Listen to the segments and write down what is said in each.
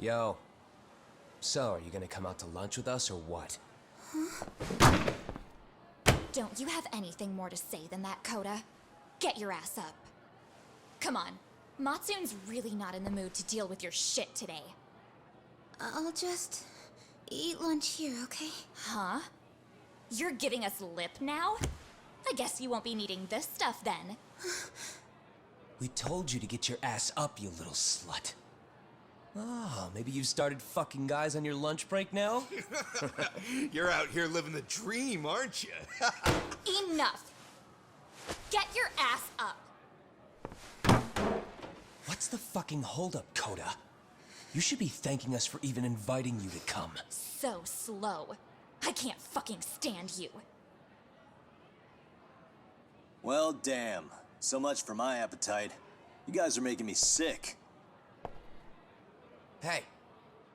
Yo. So, are you gonna come out to lunch with us or what? Don't you have anything more to say than that, Koda? Get your ass up. Come on. Matsun's really not in the mood to deal with your shit today. I'll just eat lunch here, okay? Huh? You're giving us lip now? I guess you won't be needing this stuff then. We told you to get your ass up, you little slut. Oh, maybe you've started fucking guys on your lunch break now? You're out here living the dream, aren't you? Enough! Get your ass up! What's the fucking holdup, Koda? You should be thanking us for even inviting you to come. So slow. I can't fucking stand you. Well, damn. So much for my appetite. You guys are making me sick. Hey,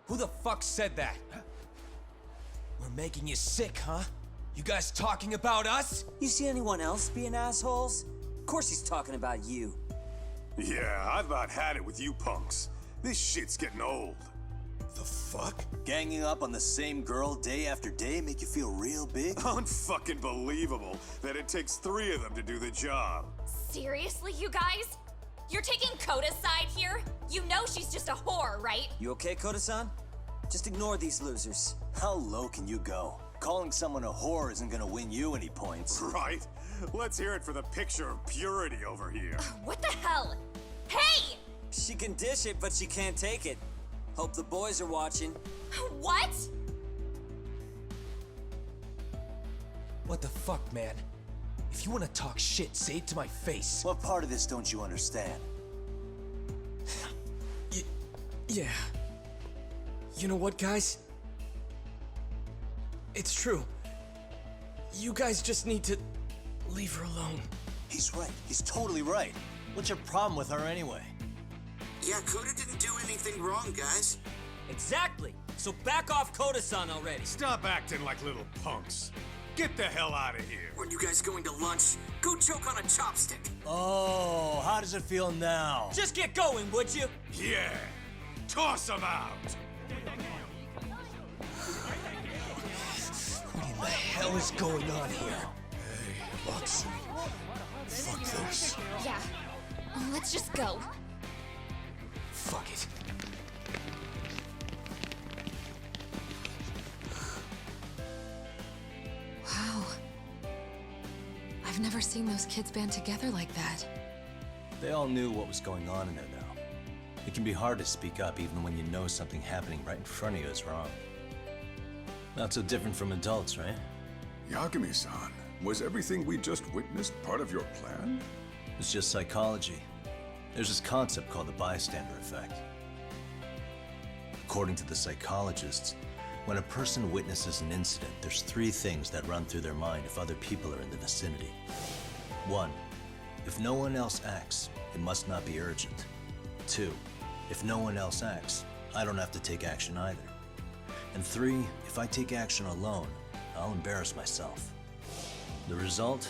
who the fuck said that? We're making you sick, huh? You guys talking about us? You see anyone else being assholes? Of course he's talking about you. Yeah, I've about had it with you punks. This shit's getting old. The fuck? Ganging up on the same girl day after day make you feel real big? Unfucking believable that it takes 3 of them to do the job. Seriously, you guys? You're taking Koda's side here? You know she's just a whore, right? You okay, Koda-san? Just ignore these losers. How low can you go? Calling someone a whore isn't gonna win you any points. Right? Let's hear it for the picture of purity over here. What the hell? Hey! She can dish it, but she can't take it. Hope the boys are watching. What? What the fuck, man? If you want to talk shit, say it to my face. What part of this don't you understand? Yeah. You know what, guys? It's true. You guys just need to leave her alone. He's right. He's totally right. What's your problem with her anyway? Yeah, Koda didn't do anything wrong, guys. Exactly. So back off Koda-san already. Stop acting like little punks. Get the hell out of here. Weren't you guys going to lunch? Go choke on a chopstick. Oh, how does it feel now? Just get going, would you? Yeah. Toss them out. What in the hell is going on here? Hey, Matsu. Fuck this. Yeah. Let's just go. Fuck it. Wow. I've never seen those kids band together like that. They all knew what was going on in there now. It can be hard to speak up even when you know something happening right in front of you is wrong. Not so different from adults, right? Yagami-san, was everything we just witnessed part of your plan? It's just psychology. There's this concept called the bystander effect. According to the psychologists, when a person witnesses an incident, there's 3 things that run through their mind if other people are in the vicinity. 1, if no one else acts, it must not be urgent. 2, if no one else acts, I don't have to take action either. And 3, if I take action alone, I'll embarrass myself. The result?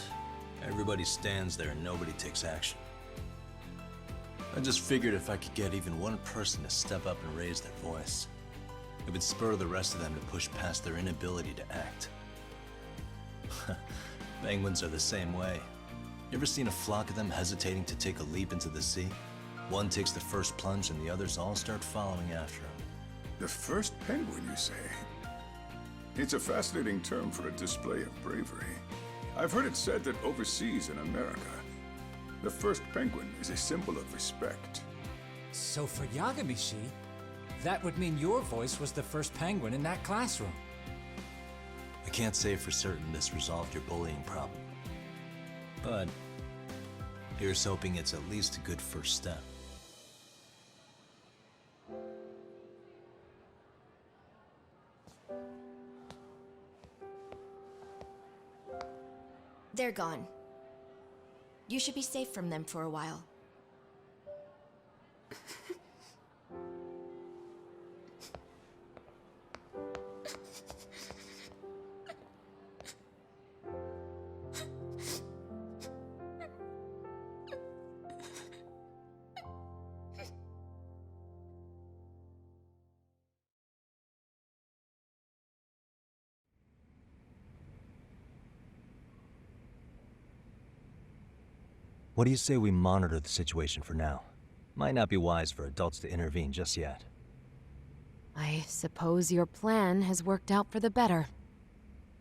Everybody stands there and nobody takes action. I just figured if I could get even one person to step up and raise their voice, it would spur the rest of them to push past their inability to act. Penguins are the same way. You ever seen a flock of them hesitating to take a leap into the sea? One takes the first plunge and the others all start following after him. The first penguin, you say? It's a fascinating term for a display of bravery. I've heard it said that overseas in America, the first penguin is a symbol of respect. So for Yagami-shi, that would mean your voice was the first penguin in that classroom. I can't say for certain this resolved your bullying problem, but here's hoping it's at least a good first step. They're gone. You should be safe from them for a while. What do you say we monitor the situation for now? Might not be wise for adults to intervene just yet. I suppose your plan has worked out for the better.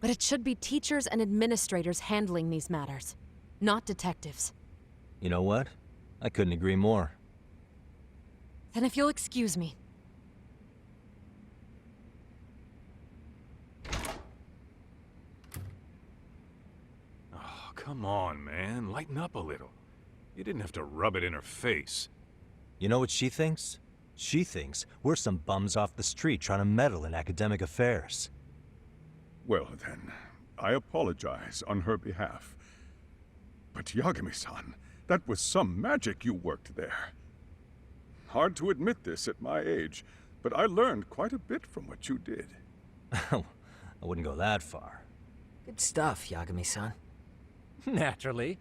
But it should be teachers and administrators handling these matters, not detectives. You know what? I couldn't agree more. Then if you'll excuse me. Oh, come on, man. Lighten up a little. You didn't have to rub it in her face. You know what she thinks? She thinks we're some bums off the street trying to meddle in academic affairs. Well, then, I apologize on her behalf. But Yagami-san, that was some magic you worked there. Hard to admit this at my age, but I learned quite a bit from what you did. I wouldn't go that far. Good stuff, Yagami-san. Naturally.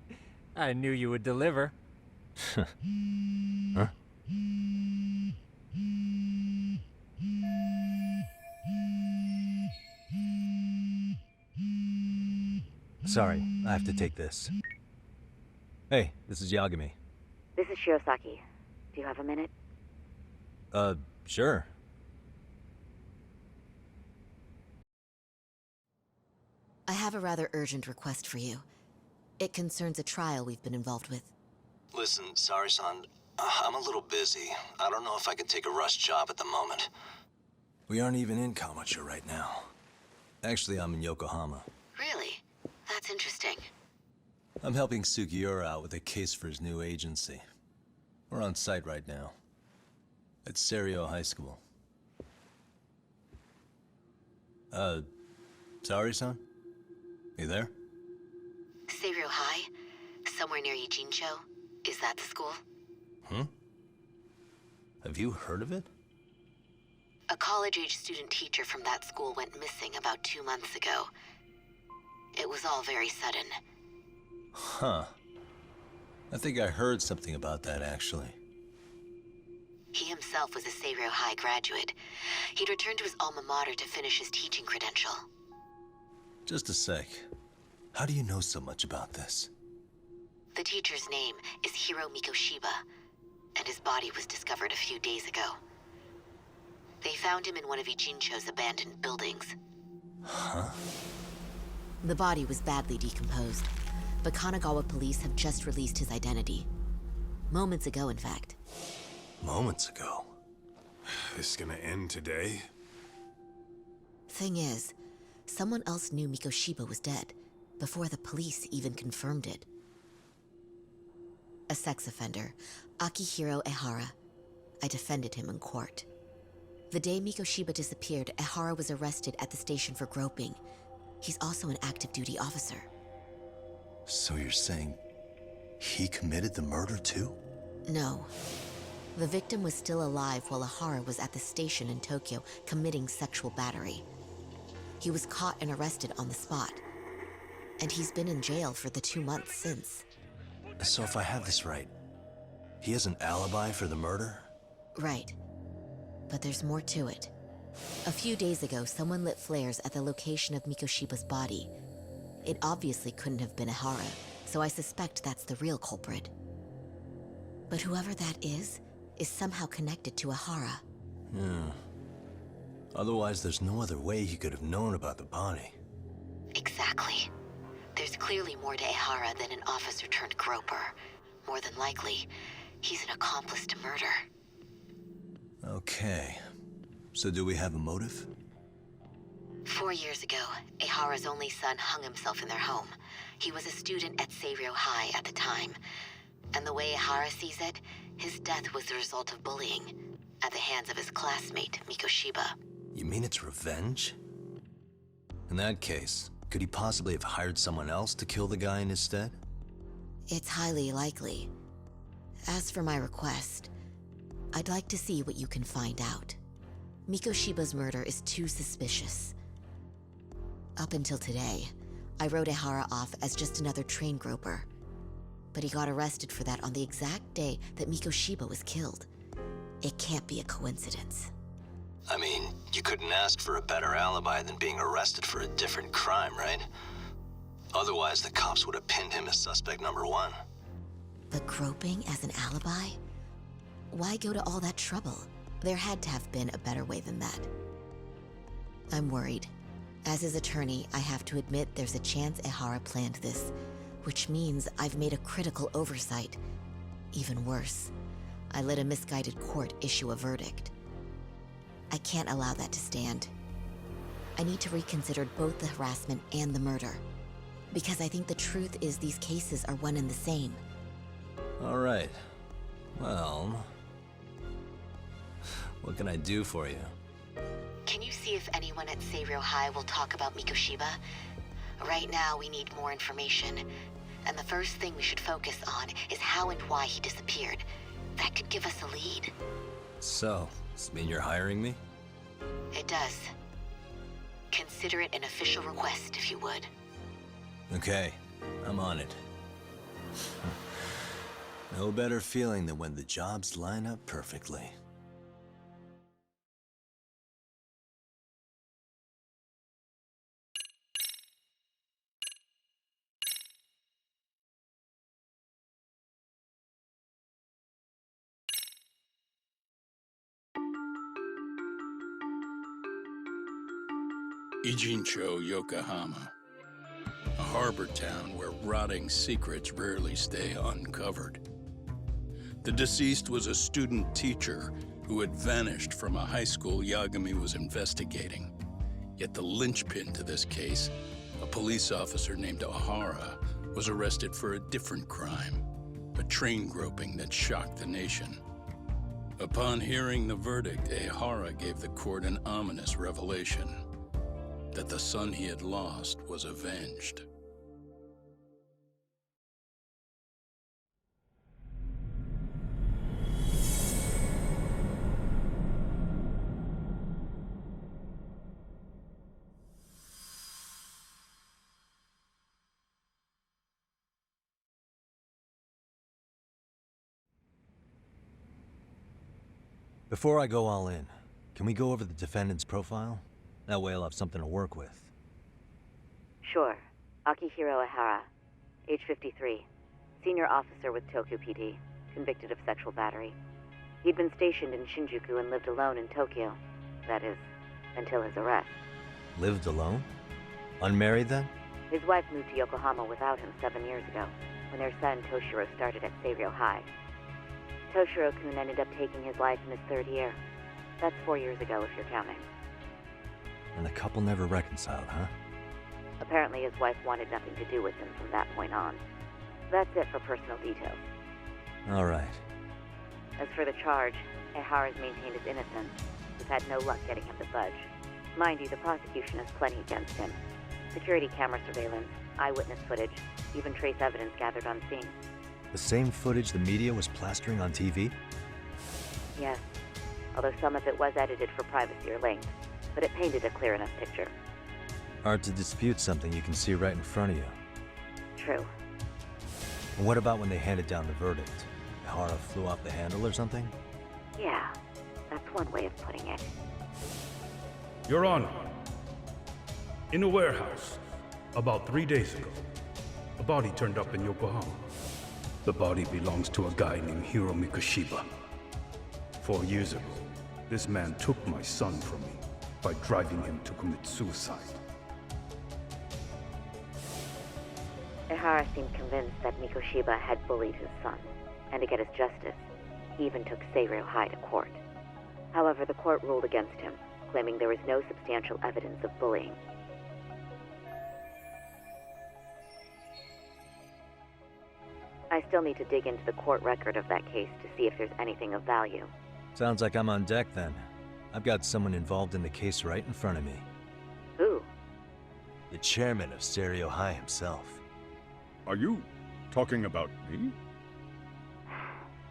I knew you would deliver. Huh? Sorry, I have to take this. Hey, this is Yagami. This is Shirosaki. Do you have a minute? Sure. I have a rather urgent request for you. It concerns a trial we've been involved with. Listen, Sari-san, I'm a little busy. I don't know if I can take a rush job at the moment. We aren't even in Kamucha right now. Actually, I'm in Yokohama. Really? That's interesting. I'm helping Sugiura out with a case for his new agency. We're on site right now. At Serio High School. Sari-san? You there? Seiryo High? Somewhere near Ijincho? Is that the school? Have you heard of it? A college-age student teacher from that school went missing about 2 months ago. It was all very sudden. Huh. I think I heard something about that, actually. He himself was a Seiryo High graduate. He'd returned to his alma mater to finish his teaching credential. Just a sec. How do you know so much about this? The teacher's name is Hiro Mikoshiba, and his body was discovered a few days ago. They found him in one of Ijincho's abandoned buildings. Huh? The body was badly decomposed, but Kanagawa police have just released his identity. Moments ago, in fact. Moments ago? This is gonna end today? Thing is, someone else knew Mikoshiba was dead, before the police even confirmed it. A sex offender, Akihiro Ehara. I defended him in court. The day Mikoshiba disappeared, Ehara was arrested at the station for groping. He's also an active duty officer. So you're saying he committed the murder too? No. The victim was still alive while Ehara was at the station in Tokyo committing sexual battery. He was caught and arrested on the spot. And he's been in jail for the 2 months since. So if I have this right, he has an alibi for the murder? Right. But there's more to it. A few days ago, someone lit flares at the location of Mikoshiba's body. It obviously couldn't have been Ehara, so I suspect that's the real culprit. But whoever that is somehow connected to Ehara. Yeah. Otherwise, there's no other way he could have known about the body. Exactly. There's clearly more to Ehara than an officer turned groper. More than likely, he's an accomplice to murder. Okay. So do we have a motive? 4 years ago, Ehara's only son hung himself in their home. He was a student at Seiryo High at the time. And the way Ehara sees it, his death was the result of bullying at the hands of his classmate, Mikoshiba. You mean it's revenge? In that case, could he possibly have hired someone else to kill the guy in his stead? It's highly likely. As for my request, I'd like to see what you can find out. Mikoshiba's murder is too suspicious. Up until today, I wrote Ehara off as just another train groper. But he got arrested for that on the exact day that Mikoshiba was killed. It can't be a coincidence. I mean, you couldn't ask for a better alibi than being arrested for a different crime, right? Otherwise, the cops would have pinned him as suspect number 1. But groping as an alibi? Why go to all that trouble? There had to have been a better way than that. I'm worried. As his attorney, I have to admit there's a chance Ehara planned this, which means I've made a critical oversight. Even worse, I let a misguided court issue a verdict. I can't allow that to stand. I need to reconsider both the harassment and the murder. Because I think the truth is these cases are one and the same. All right. Well, what can I do for you? Can you see if anyone at Seiryo High will talk about Mikoshiba? Right now, we need more information. And the first thing we should focus on is how and why he disappeared. That could give us a lead. So, does this mean you're hiring me? It does. Consider it an official request, if you would. Okay, I'm on it. No better feeling than when the jobs line up perfectly. Ijincho, Yokohama. A harbor town where rotting secrets rarely stay uncovered. The deceased was a student teacher who had vanished from a high school Yagami was investigating. Yet the linchpin to this case, a police officer named Ehara, was arrested for a different crime, a train groping that shocked the nation. Upon hearing the verdict, Ehara gave the court an ominous revelation: that the son he had lost was avenged. Before I go all in, can we go over the defendant's profile? That way I'll have something to work with. Sure. Akihiro Ehara, age 53, senior officer with Tokyo PD, convicted of sexual battery. He'd been stationed in Shinjuku and lived alone in Tokyo. That is, until his arrest. Lived alone? Unmarried then? His wife moved to Yokohama without him 7 years ago, when their son Toshiro started at Seiryo High. Toshiro-kun ended up taking his life in his 3rd year. That's 4 years ago, if you're counting. And the couple never reconciled, huh? Apparently his wife wanted nothing to do with him from that point on. That's it for personal details. All right. As for the charge, Ehara's maintained his innocence. We've had no luck getting him to budge. Mind you, the prosecution has plenty against him. Security camera surveillance, eyewitness footage, even trace evidence gathered on scene. The same footage the media was plastering on TV? Yes, although some of it was edited for privacy or length, but it painted a clear enough picture. Hard to dispute something you can see right in front of you. True. And what about when they handed down the verdict? Ehara flew off the handle or something? Yeah, that's one way of putting it. Your Honor, in a warehouse, about 3 days ago, a body turned up in Yokohama. The body belongs to a guy named Hiro Mikoshiba. 4 years ago, this man took my son from me by driving him to commit suicide. Ehara seemed convinced that Mikoshiba had bullied his son, and to get his justice, he even took Seiryo High to court. However, the court ruled against him, claiming there was no substantial evidence of bullying. I still need to dig into the court record of that case to see if there's anything of value. Sounds like I'm on deck then. I've got someone involved in the case right in front of me. Who? The chairman of Seiryo High himself. Are you talking about me?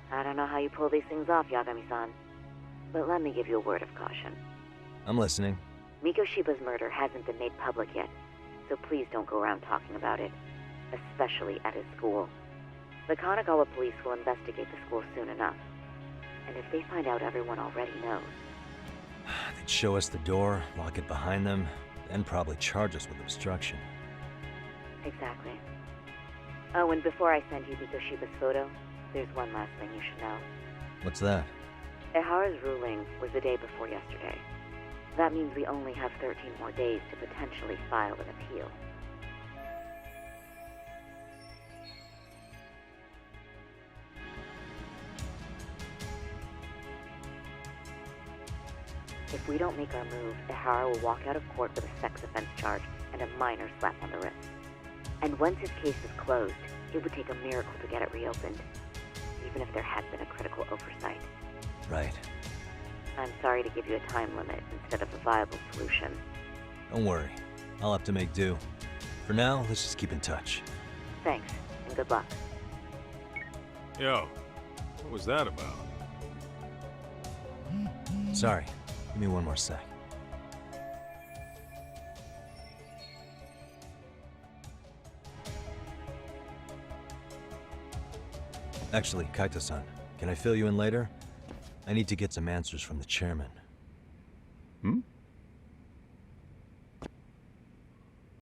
I don't know how you pull these things off, Yagami-san. But let me give you a word of caution. I'm listening. Mikoshiba's murder hasn't been made public yet, so please don't go around talking about it, especially at his school. The Kanagawa police will investigate the school soon enough. And if they find out everyone already knows... They'd show us the door, lock it behind them, then probably charge us with obstruction. Exactly. Oh, and before I send you Mikoshiba's photo, There's one last thing you should know. What's that? Ehara's ruling was the day before yesterday. That means we only have 13 more days to potentially file an appeal. If we don't make our move, Ehara will walk out of court with a sex offense charge and a minor slap on the wrist. And once his case is closed, it would take a miracle to get it reopened, even if there had been a critical oversight. Right. I'm sorry to give you a time limit instead of a viable solution. Don't worry. I'll have to make do. For now, let's just keep in touch. Thanks, and good luck. Yo, what was that about? Sorry. Give me one more sec. Actually, Kaito-san, can I fill you in later? I need to get some answers from the chairman. Hmm?